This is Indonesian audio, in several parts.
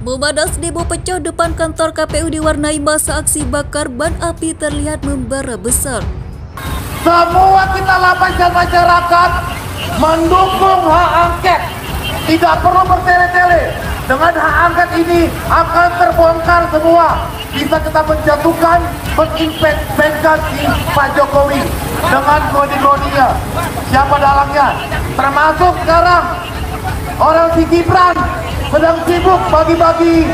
Memadai demo pecah depan kantor KPU diwarnai masa aksi bakar ban api terlihat membara besar. Semua kita lapisan masyarakat mendukung hak angket. Tidak perlu bertele-tele. Dengan hak angket ini akan terbongkar semua. Bisa kita menjatuhkan, menginvestigasi Pak Jokowi dengan kode-kodenya. Siapa dalangnya? Termasuk sekarang orang si Gibran sedang sibuk bagi-bagi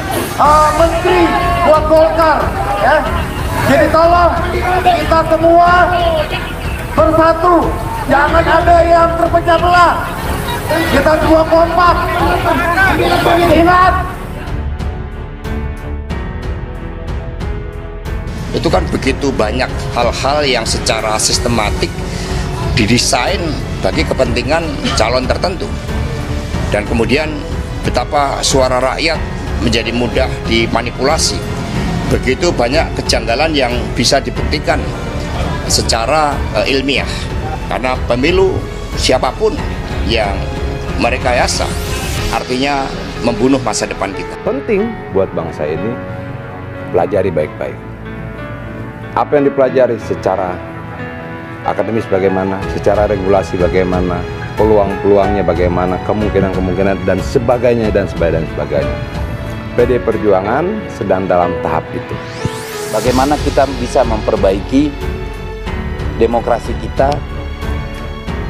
menteri buat Golkar, ya. Jadi tolong kita semua bersatu, jangan ada yang terpecah belah. Kita semua kompak. Ingat, itu kan begitu banyak hal-hal yang secara sistematik didesain bagi kepentingan calon tertentu, dan kemudian betapa suara rakyat menjadi mudah dimanipulasi. Begitu banyak kejanggalan yang bisa dibuktikan secara ilmiah, karena pemilu siapapun yang merekayasa artinya membunuh masa depan kita. Penting buat bangsa ini pelajari baik-baik. Apa yang dipelajari secara akademis bagaimana, secara regulasi bagaimana, peluang-peluangnya bagaimana, kemungkinan-kemungkinan dan sebagainya dan sebagainya. PD Perjuangan sedang dalam tahap itu. Bagaimana kita bisa memperbaiki demokrasi kita,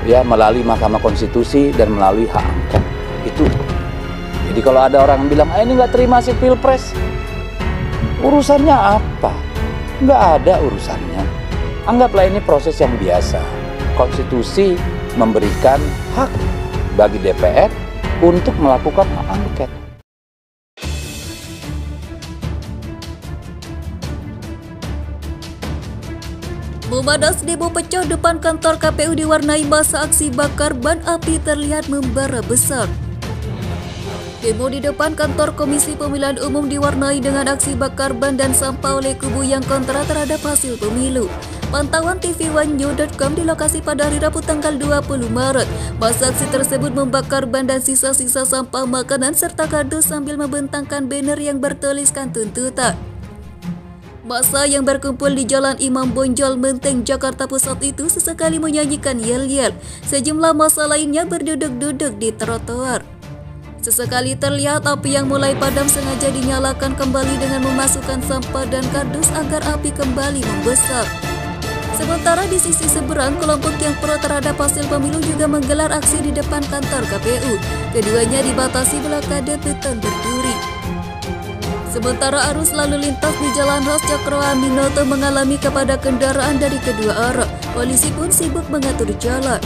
ya, melalui Mahkamah Konstitusi dan melalui hak angket itu. Jadi kalau ada orang yang bilang, ini nggak terima hasil Pilpres, urusannya apa? Nggak ada urusannya. Anggaplah ini proses yang biasa. Konstitusi memberikan hak bagi DPR untuk melakukan hak angket. Memadai demo pecah depan kantor KPU diwarnai masa aksi bakar ban api terlihat membara besar. Demo di depan kantor Komisi Pemilihan Umum diwarnai dengan aksi bakar ban dan sampah oleh kubu yang kontra terhadap hasil pemilu. Pantauan TV1new.com di lokasi pada hari Rabu tanggal 20 Maret. Masa aksi tersebut membakar ban dan sisa-sisa sampah makanan serta kardus sambil membentangkan banner yang bertuliskan tuntutan. Masa yang berkumpul di Jalan Imam Bonjol, Menteng, Jakarta Pusat itu sesekali menyanyikan yel-yel. Sejumlah masa lainnya berduduk-duduk di trotoar. Sesekali terlihat api yang mulai padam sengaja dinyalakan kembali dengan memasukkan sampah dan kardus agar api kembali membesar. Sementara di sisi seberang, kelompok yang pro terhadap hasil pemilu juga menggelar aksi di depan kantor KPU. Keduanya dibatasi blokade beton berduri. Sementara arus lalu lintas di Jalan Ras Cokroaminoto mengalami kepada kendaraan dari kedua arah. Polisi pun sibuk mengatur jalan.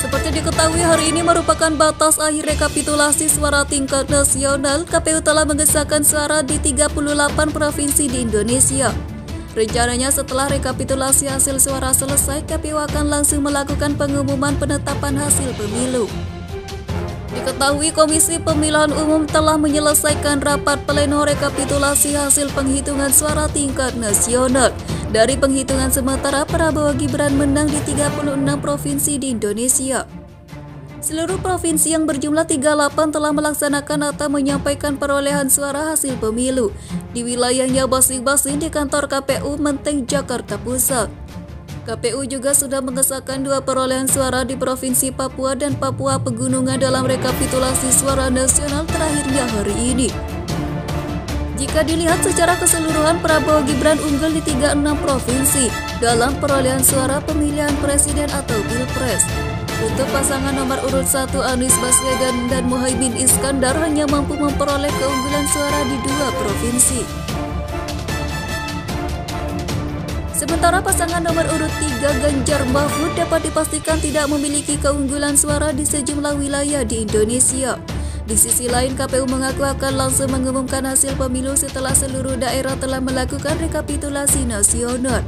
Seperti diketahui, hari ini merupakan batas akhir rekapitulasi suara tingkat nasional. KPU telah mengesahkan suara di 38 provinsi di Indonesia. Rencananya setelah rekapitulasi hasil suara selesai, KPU akan langsung melakukan pengumuman penetapan hasil pemilu. Diketahui Komisi Pemilihan Umum telah menyelesaikan rapat pleno rekapitulasi hasil penghitungan suara tingkat nasional. Dari penghitungan sementara, Prabowo Gibran menang di 36 provinsi di Indonesia. Seluruh provinsi yang berjumlah 38 telah melaksanakan atau menyampaikan perolehan suara hasil pemilu di wilayahnya masing-masing di kantor KPU Menteng, Jakarta Pusat. KPU juga sudah mengesahkan 2 perolehan suara di Provinsi Papua dan Papua Pegunungan dalam rekapitulasi suara nasional terakhirnya hari ini. Jika dilihat secara keseluruhan, Prabowo Gibran unggul di 36 provinsi dalam perolehan suara pemilihan presiden atau Pilpres. Untuk pasangan nomor urut 1 Anies Baswedan dan Muhaimin Iskandar hanya mampu memperoleh keunggulan suara di 2 provinsi. Sementara pasangan nomor urut 3 Ganjar Mahfud dapat dipastikan tidak memiliki keunggulan suara di sejumlah wilayah di Indonesia. Di sisi lain, KPU mengaku akan langsung mengumumkan hasil pemilu setelah seluruh daerah telah melakukan rekapitulasi nasional.